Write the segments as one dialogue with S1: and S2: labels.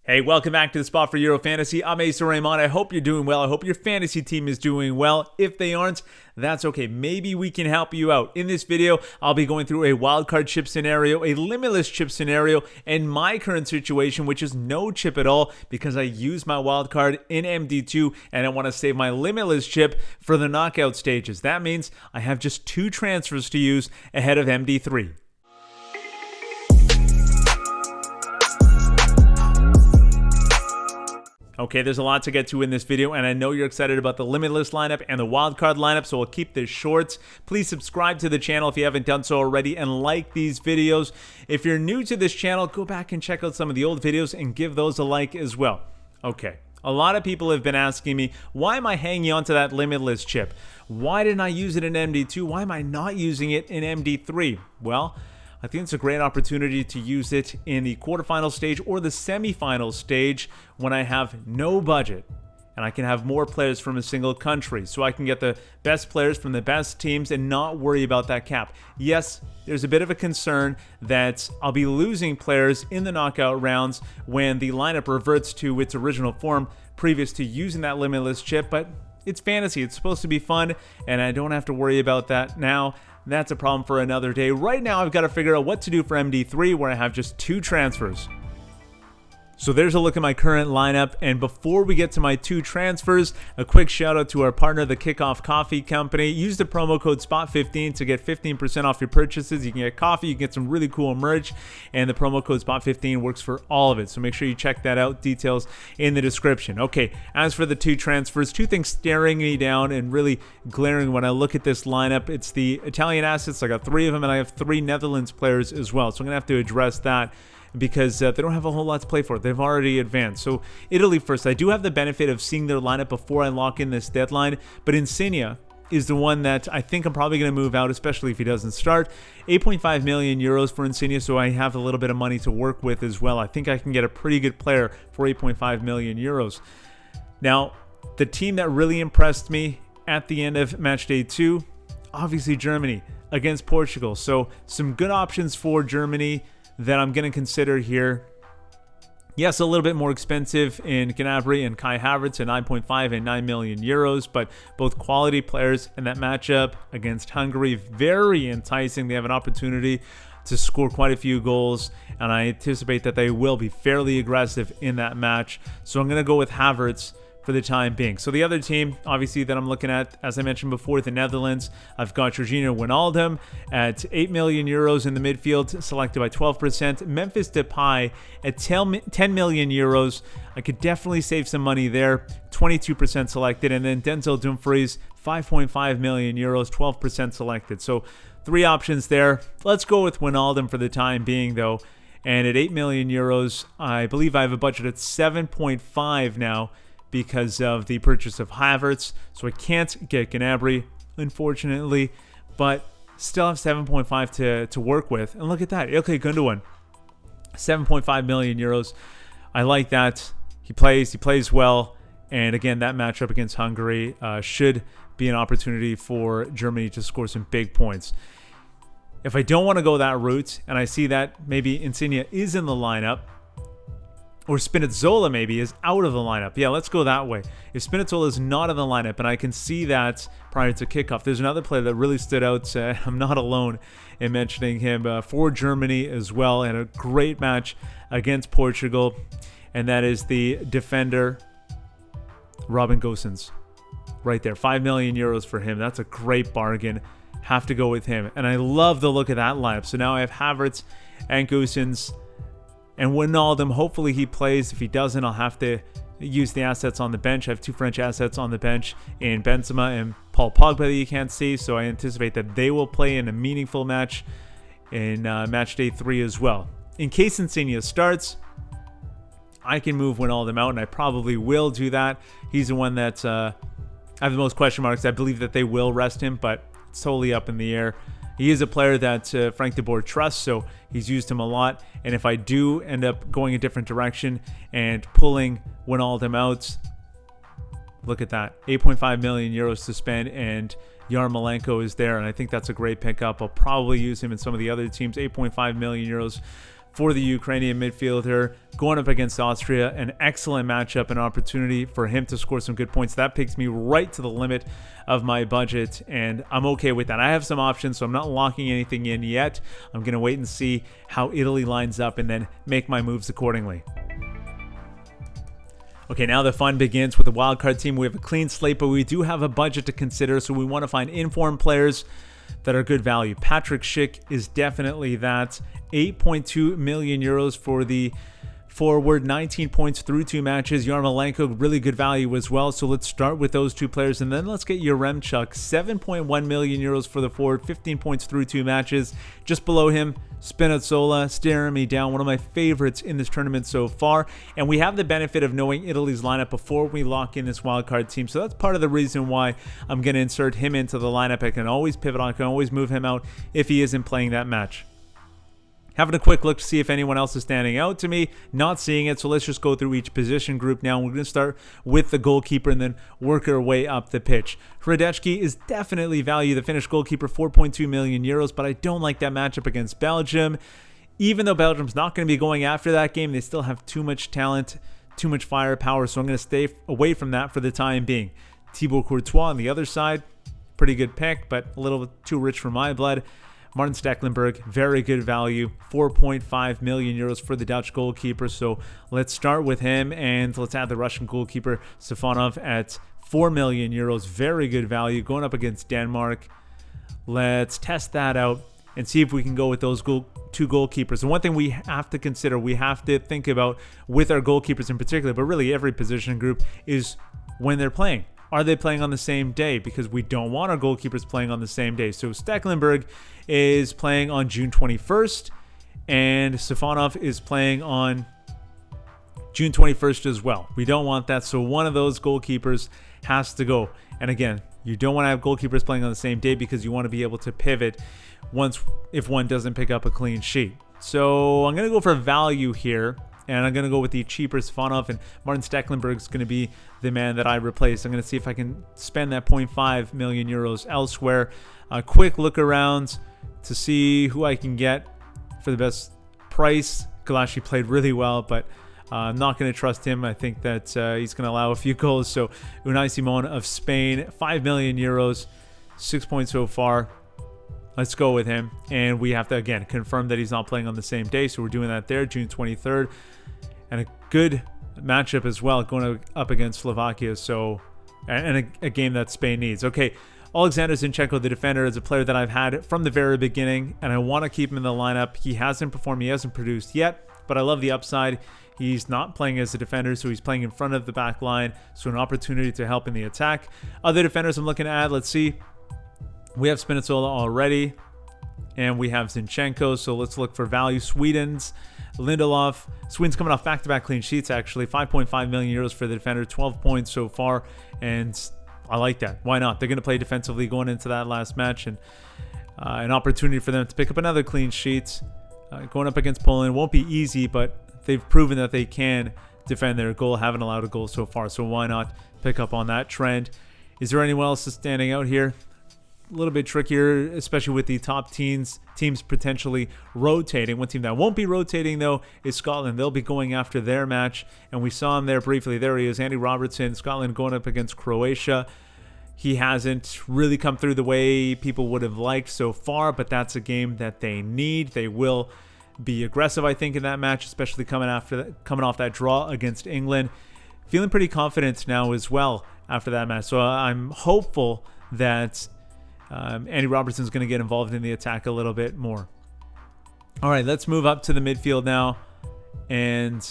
S1: Hey, welcome back to the spot for Euro Fantasy. I'm Asa Rehman. I hope you're doing well. I hope your fantasy team is doing well. If they aren't, that's okay. Maybe we can help you out. In this video, I'll be going through a wildcard chip scenario, a limitless chip scenario, and my current situation, which is no chip at all because I use my wildcard in MD2 and I want to save my limitless chip for the knockout stages. That means I have just 2 transfers to use ahead of MD3. Okay, there's a lot to get to in this video, and I know you're excited about the Limitless lineup and the Wildcard lineup, so we'll keep this short. Please subscribe to the channel if you haven't done so already, and like these videos. If you're new to this channel, go back and check out some of the old videos and give those a like as well. Okay, a lot of people have been asking me, why am I hanging on to that Limitless chip? Why didn't I use it in MD2? Why am I not using it in MD3? Well, I think it's a great opportunity to use it in the quarterfinal stage or the semifinal stage when I have no budget and I can have more players from a single country, so I can get the best players from the best teams and not worry about that cap. Yes, there's a bit of a concern that I'll be losing players in the knockout rounds when the lineup reverts to its original form previous to using that Limitless chip, but it's fantasy. It's supposed to be fun, and I don't have to worry about that now. That's a problem for another day. Right now, I've got to figure out what to do for MD3, where I have just 2 transfers. So there's a look at my current lineup, and before we get to my 2 transfers, a quick shout out to our partner, the Kickoff Coffee Company. Use the promo code SPOT15 to get 15% off your purchases. You can get coffee, you can get some really cool merch, and the promo code SPOT15 works for all of it. So make sure you check that out. Details in the description. Okay, as for the 2 transfers, 2 things staring me down and really glaring when I look at this lineup. It's the Italian assets. I got 3 of them, and I have 3 Netherlands players as well. So I'm going to have to address that, because they don't have a whole lot to play for. They've already advanced. So Italy first. I do have the benefit of seeing their lineup before I lock in this deadline, but Insigne is the one that I think I'm probably going to move out, especially if he doesn't start. 8.5 million euros for Insigne, so I have a little bit of money to work with as well. I think I can get a pretty good player for 8.5 million euros. Now, the team that really impressed me at the end of Matchday 2, obviously Germany against Portugal. So some good options for Germany that I'm going to consider here. Yes, a little bit more expensive in Gnabry and Kai Havertz at 9.5 and 9 million euros, but both quality players, and that matchup against Hungary, very enticing. They have an opportunity to score quite a few goals, and I anticipate that they will be fairly aggressive in that match. So I'm going to go with Havertz for the time being. So the other team, obviously, that I'm looking at, as I mentioned before, the Netherlands. I've got Jorginho Wijnaldum at 8 million euros in the midfield, selected by 12%. Memphis Depay at 10 million euros. I could definitely save some money there, 22% selected. And then Denzel Dumfries, 5.5 million euros, 12% selected. So 3 options there. Let's go with Wijnaldum for the time being, though. And at 8 million euros, I believe I have a budget at 7.5 now, because of the purchase of Havertz. So I can't get Gnabry, unfortunately, but still have 7.5 to work with. And look at that. Okay, Gundogan, 7.5 million euros. I like that. He plays well. And again, that matchup against Hungary should be an opportunity for Germany to score some big points. If I don't want to go that route, and I see that maybe Insigne is in the lineup, or Spinazzola maybe is out of the lineup. Yeah, let's go that way. If Spinazzola is not in the lineup, and I can see that prior to kickoff, there's another player that really stood out. I'm not alone in mentioning him for Germany as well, and a great match against Portugal, and that is the defender Robin Gosens. Right there, 5 million euros for him. That's a great bargain. Have to go with him. And I love the look of that lineup. So now I have Havertz and Gosens and Wijnaldum. Hopefully he plays. If he doesn't, I'll have to use the assets on the bench. I have 2 French assets on the bench in Benzema and Paul Pogba that you can't see. So I anticipate that they will play in a meaningful match in match day 3 as well. In case Insigne starts, I can move Wijnaldum out, and I probably will do that. He's the one that I have the most question marks. I believe that they will rest him, but it's totally up in the air. He is a player that Frank de Boer trusts, so he's used him a lot. And if I do end up going a different direction and pulling Wijnaldum out, look at that. 8.5 million euros to spend, and Yarmolenko is there, and I think that's a great pickup. I'll probably use him in some of the other teams. 8.5 million euros for the Ukrainian midfielder going up against Austria. An excellent matchup, an opportunity for him to score some good points. That takes me right to the limit of my budget, and I'm okay with that. I have some options, so I'm not locking anything in yet. I'm going to wait and see how Italy lines up and then make my moves accordingly. Okay, now the fun begins with the wildcard team. We have a clean slate, but we do have a budget to consider, so we want to find informed players that are good value. Patrick Schick is definitely that. 8.2 million euros for the forward, 19 points through 2 matches. Yarmolenko, really good value as well. So let's start with those 2 players, and then let's get Yaremchuk, 7.1 million euros for the forward, 15 points through 2 matches. Just below him, Spinazzola, staring me down, one of my favorites in this tournament so far. And we have the benefit of knowing Italy's lineup before we lock in this wildcard team. So that's part of the reason why I'm going to insert him into the lineup. I can always pivot on, I can always move him out if he isn't playing that match. Having a quick look to see if anyone else is standing out to me. Not seeing it, so let's just go through each position group now. We're going to start with the goalkeeper and then work our way up the pitch. Hradecki is definitely value. The Finnish goalkeeper, 4.2 million euros, but I don't like that matchup against Belgium. Even though Belgium's not going to be going after that game, they still have too much talent, too much firepower, so I'm going to stay away from that for the time being. Thibaut Courtois on the other side, pretty good pick, but a little too rich for my blood. Martin Stecklenburg, very good value, 4.5 million euros for the Dutch goalkeeper. So let's start with him, and let's add the Russian goalkeeper Stefanov at 4 million euros. Very good value going up against Denmark. Let's test that out and see if we can go with those 2 goalkeepers. And one thing we have to consider, we have to think about with our goalkeepers in particular, but really every position group, is when they're playing. Are they playing on the same day? Because we don't want our goalkeepers playing on the same day. So Stecklenburg is playing on June 21st, and Stefanov is playing on June 21st as well. We don't want that, so one of those goalkeepers has to go. And again, you don't want to have goalkeepers playing on the same day because you want to be able to pivot if one doesn't pick up a clean sheet. So I'm going to go for value here. And I'm going to go with the cheaper Stefanov, and Martin Stecklenburg is going to be the man that I replace. I'm going to see if I can spend that 0.5 million euros elsewhere. A quick look around to see who I can get for the best price. Kalashi played really well, but I'm not going to trust him. I think that he's going to allow a few goals. So Unai Simon of Spain, 5 million euros, 6 points so far. Let's go with him. And we have to, again, confirm that he's not playing on the same day. So we're doing that there, June 23rd. And a good matchup as well, going up against Slovakia. So, and a game that Spain needs. Okay, Alexander Zinchenko, the defender, is a player that I've had from the very beginning, and I want to keep him in the lineup. He hasn't performed, he hasn't produced yet, but I love the upside. He's not playing as a defender, so he's playing in front of the back line. So an opportunity to help in the attack. Other defenders I'm looking to add, let's see. We have Spinazzola already, and we have Zinchenko, so let's look for value. Sweden's Lindelof. Sweden's coming off back-to-back clean sheets, actually. 5.5 million euros for the defender, 12 points so far, and I like that. Why not? They're going to play defensively going into that last match, and an opportunity for them to pick up another clean sheet. Going up against Poland won't be easy, but they've proven that they can defend their goal, haven't allowed a goal so far, so why not pick up on that trend? Is there anyone else that's standing out here? A little bit trickier, especially with the top teams potentially rotating. One team that won't be rotating, though, is Scotland. They'll be going after their match, and we saw him there briefly. There he is, Andy Robertson, Scotland going up against Croatia. He hasn't really come through the way people would have liked so far, but that's a game that they need. They will be aggressive, I think, in that match, especially coming off that draw against England. Feeling pretty confident now as well after that match. So I'm hopeful that Andy Robertson's going to get involved in the attack a little bit more. All right, let's move up to the midfield now. And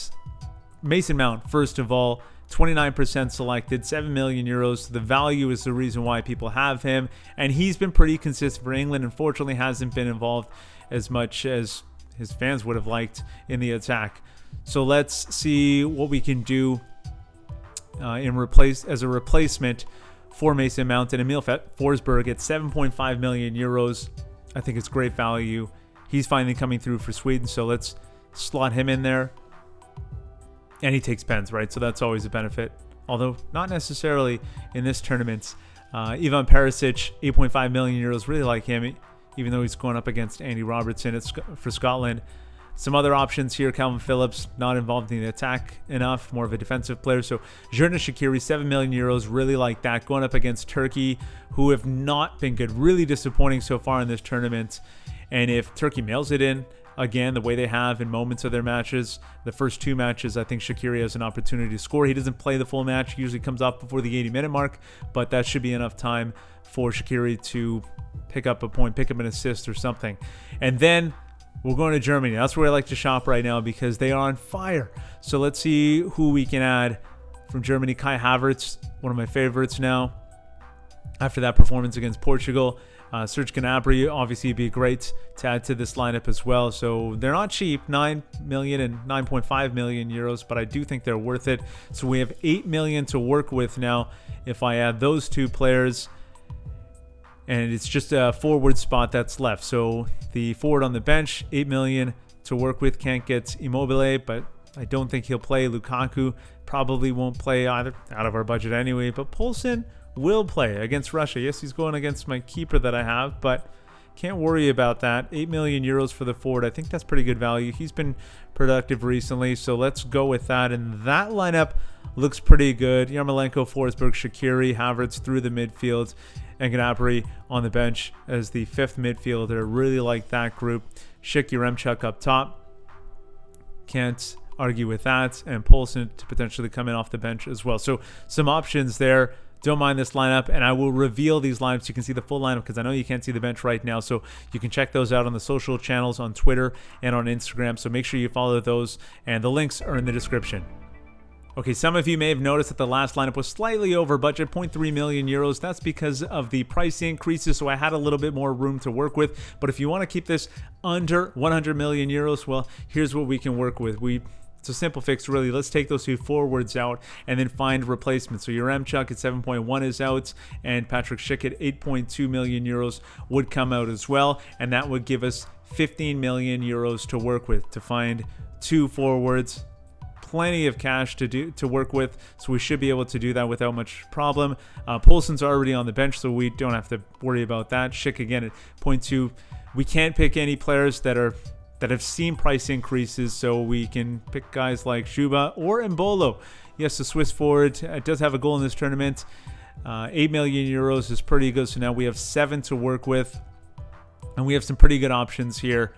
S1: Mason Mount, first of all, 29% selected, 7 million euros. The value is the reason why people have him. And he's been pretty consistent for England. Unfortunately, hasn't been involved as much as his fans would have liked in the attack. So let's see what we can do as a replacement for Mason Mount. And Emil Forsberg at 7.5 million euros. I think it's great value. He's finally coming through for Sweden, so let's slot him in there. And he takes pens, right? So that's always a benefit, although not necessarily in this tournament. Ivan Perisic, 8.5 million euros. Really like him, even though he's going up against Andy Robertson. It's for Scotland. Some other options here: Calvin Phillips, not involved in the attack enough, more of a defensive player. So Xherdan Shaqiri, 7 million euros, really like that. Going up against Turkey, who have not been good, really disappointing so far in this tournament. And if Turkey mails it in, again, the way they have in moments of their matches, the first 2 matches, I think Shaqiri has an opportunity to score. He doesn't play the full match. He usually comes off before the 80-minute mark, but that should be enough time for Shaqiri to pick up a point, pick up an assist or something. And then we're going to Germany. That's where I like to shop right now because they are on fire. So let's see who we can add from Germany. Kai Havertz, one of my favorites now, after that performance against Portugal. Serge Gnabry obviously be great to add to this lineup as well. So they're not cheap, 9 million and 9.5 million euros, but I do think they're worth it. So we have 8 million to work with now if I add those 2 players. And it's just a forward spot that's left. So the forward on the bench, 8 million to work with. Can't get Immobile, but I don't think he'll play. Lukaku probably won't play either, out of our budget anyway. But Poulsen will play against Russia. Yes, he's going against my keeper that I have, but can't worry about that. 8 million euros for the forward. I think that's pretty good value. He's been productive recently, so let's go with that. And that lineup looks pretty good. Yarmolenko, Forsberg, Shaqiri, Havertz through the midfield, and Gnabry on the bench as the 5th midfielder. Really like that group. Schick, Yaremchuk up top. Can't argue with that. And Poulsen to potentially come in off the bench as well. So some options there. Don't mind this lineup, and I will reveal these lineups. You can see the full lineup because I know you can't see the bench right now, so you can check those out on the social channels on Twitter and on Instagram. So make sure you follow those, and the links are in the description. Okay, some of you may have noticed that the last lineup was slightly over budget, 0.3 million euros. That's because of the price increases, so I had a little bit more room to work with. But if you want to keep this under 100 million euros, well, here's what we can work with. It's a simple fix, really. Let's take those 2 forwards out and then find replacements. So Yaremchuk at 7.1 is out, and Patrick Schick at 8.2 million euros would come out as well, and that would give us 15 million euros to work with to find 2 forwards. Plenty of cash to work with, so we should be able to do that without much problem. Poulsen's already on the bench, so we don't have to worry about that. Schick again at 0.2. We can't pick any players that have seen price increases, so we can pick guys like Shuba or Mbolo. Yes, the Swiss forward does have a goal in this tournament. 8 million euros is pretty good, so now we have 7 to work with, and we have some pretty good options here.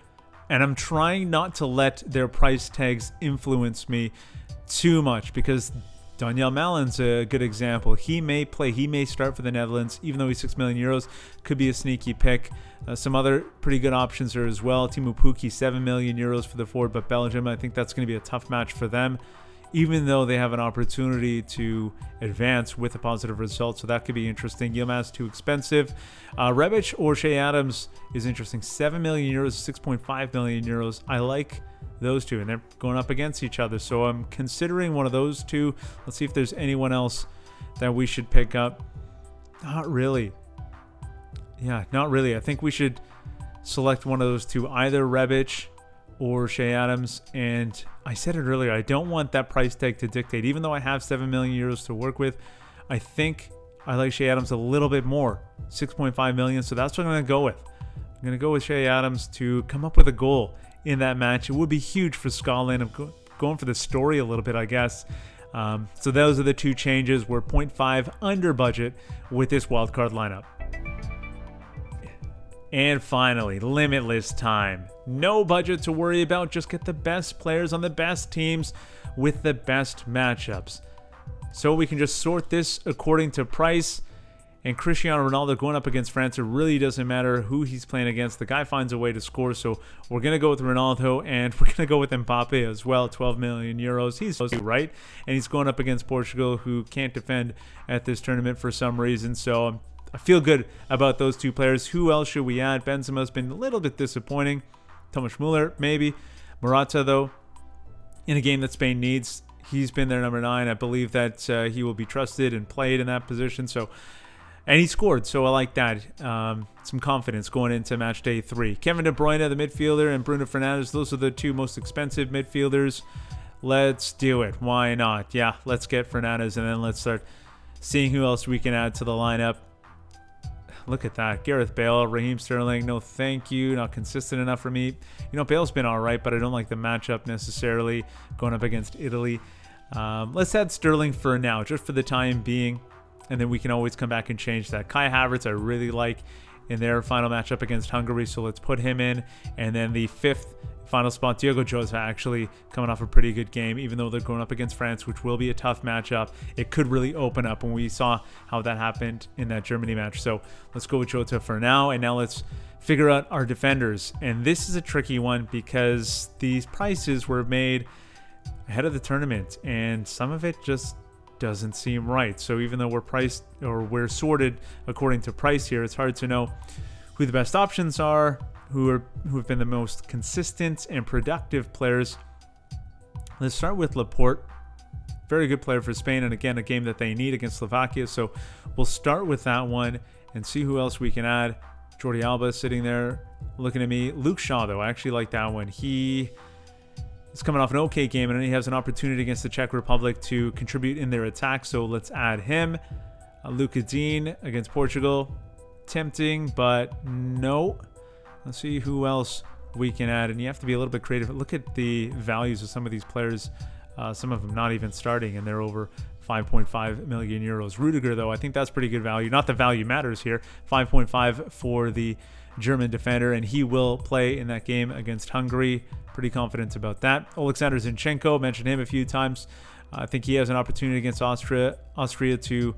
S1: And I'm trying not to let their price tags influence me too much because Daniel Malin's a good example. He may play, he may start for the Netherlands, even though he's 6 million euros. Could be a sneaky pick. Some other pretty good options are as well. Teemu Pukki, 7 million euros for the forward, but Belgium, I think that's going to be a tough match for them, even though they have an opportunity to advance with a positive result. So that could be interesting. Yilmaz too expensive. Rebic or Shea Adams is interesting. 7 million euros, 6.5 million euros. I like those 2, and they're going up against each other. So I'm considering one of those 2. Let's see if there's anyone else that we should pick up. Not really. Yeah, not really. I think we should select one of those 2, either Rebic or Shea Adams. And I said it earlier, I don't want that price tag to dictate. Even though I have 7 million euros to work with, I think I like Shea Adams a little bit more, 6.5 million. So that's what I'm going to go with. I'm going to go with Shea Adams to come up with a goal in that match. It would be huge for Scotland. I'm going for the story a little bit, I guess. So those are the 2 changes. We're 0.5 under budget with this wildcard lineup. And finally, Limitless time. No budget to worry about. Just get the best players on the best teams with the best matchups. So we can just sort this according to price. And Cristiano Ronaldo going up against France, it really doesn't matter who he's playing against. The guy finds a way to score. So we're going to go with Ronaldo, and we're going to go with Mbappe as well. 12 million euros. He's supposed to, right? And he's going up against Portugal, who can't defend at this tournament for some reason. So I feel good about those 2 players. Who else should we add? Benzema's been a little bit disappointing. Thomas Müller, maybe. Morata, though, in a game that Spain needs, he's been their number 9. I believe that he will be trusted and played in that position. And he scored, so I like that. Some confidence going into match day 3. Kevin De Bruyne, the midfielder, and Bruno Fernandes, those are the 2 most expensive midfielders. Let's do it. Why not? Yeah, let's get Fernandes, and then let's start seeing who else we can add to the lineup. look at that. Gareth Bale, Raheem Sterling, no thank you. Not consistent enough for me. You know, Bale's been all right, but I don't like the matchup necessarily going up against Italy. Let's add Sterling for now, just for the time being, and then we can always come back and change that. Kai Havertz I really like in their final matchup against Hungary, so let's put him in. And then the fifth final spot, Diogo Jota, actually coming off a pretty good game, even though they're going up against France, which will be a tough matchup. It could really open up when we saw how that happened in that Germany match. So let's go with Jota for now, and now let's figure out our defenders. And this is a tricky one because these prices were made ahead of the tournament, and some of it just doesn't seem right. So even though we're priced, or we're sorted according to price here, it's hard to know who the best options are, who have been the most consistent and productive players. Let's start with Laporte. Very good player for Spain, and again, a game that they need against Slovakia. So we'll start with that one and see who else we can add. Jordi Alba sitting there looking at me. Luke Shaw, though, I actually like that one. He is coming off an okay game, and he has an opportunity against the Czech Republic to contribute in their attack. So let's add him. Luka Dean against Portugal. Tempting, but no. Let's see who else we can add. And you have to be a little bit creative. Look at the values of some of these players. Some of them not even starting, and they're over 5.5 million euros. Rudiger, though, I think that's pretty good value. Not that value matters here. 5.5 for the German defender, and he will play in that game against Hungary. Pretty confident about that. Alexander Zinchenko, mentioned him a few times. I think he has an opportunity against Austria to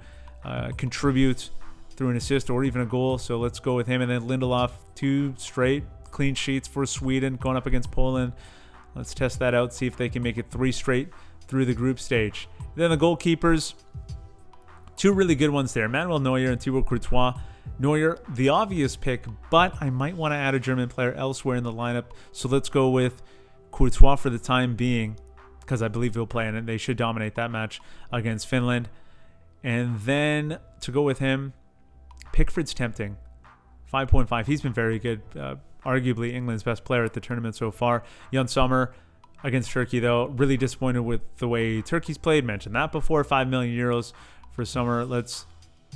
S1: contribute through an assist or even a goal. So let's go with him. And then Lindelof, 2 straight clean sheets for Sweden going up against Poland. Let's test that out, see if they can make it 3 straight through the group stage. Then the goalkeepers, 2 really good ones there. Manuel Neuer and Thibaut Courtois. Neuer, the obvious pick, but I might want to add a German player elsewhere in the lineup. So let's go with Courtois for the time being, because I believe he'll play in it. They should dominate that match against Finland. And then to go with him, Pickford's tempting. 5.5. He's been very good. Arguably England's best player at the tournament so far. Jan Sommer against Turkey, though. Really disappointed with the way Turkey's played. Mentioned that before. 5 million euros for Sommer. Let's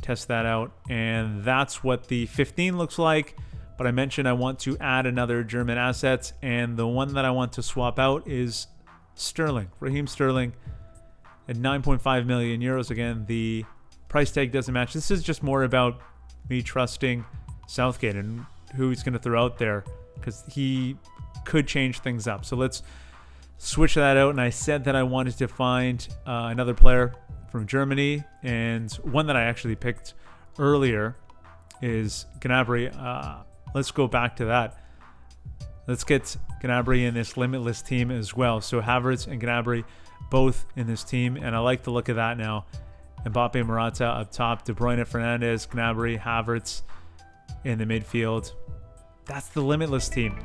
S1: test that out. And that's what the 15 looks like. But I mentioned I want to add another German asset. And the one that I want to swap out is Sterling. Raheem Sterling at 9.5 million euros. Again, the price tag doesn't match. This is just more about me trusting Southgate and who he's going to throw out there, because he could change things up. So let's switch that out. And I said that I wanted to find another player from Germany, and one that I actually picked earlier is Gnabry. Let's go back to that. Let's get Gnabry in this Limitless team as well. So Havertz and Gnabry both in this team, and I like the look of that now. Mbappe, Morata up top, De Bruyne, Fernandes, Gnabry, Havertz in the midfield. That's the Limitless team.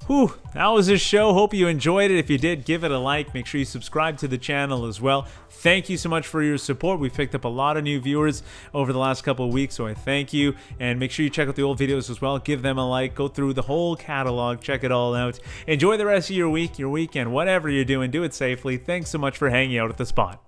S1: Whew, that was this show. Hope you enjoyed it. If you did, give it a like. Make sure you subscribe to the channel as well. Thank you so much for your support. We've picked up a lot of new viewers over the last couple of weeks, so I thank you. And make sure you check out the old videos as well. Give them a like. Go through the whole catalog. Check it all out. Enjoy the rest of your week, your weekend, whatever you're doing. Do it safely. Thanks so much for hanging out at the spot.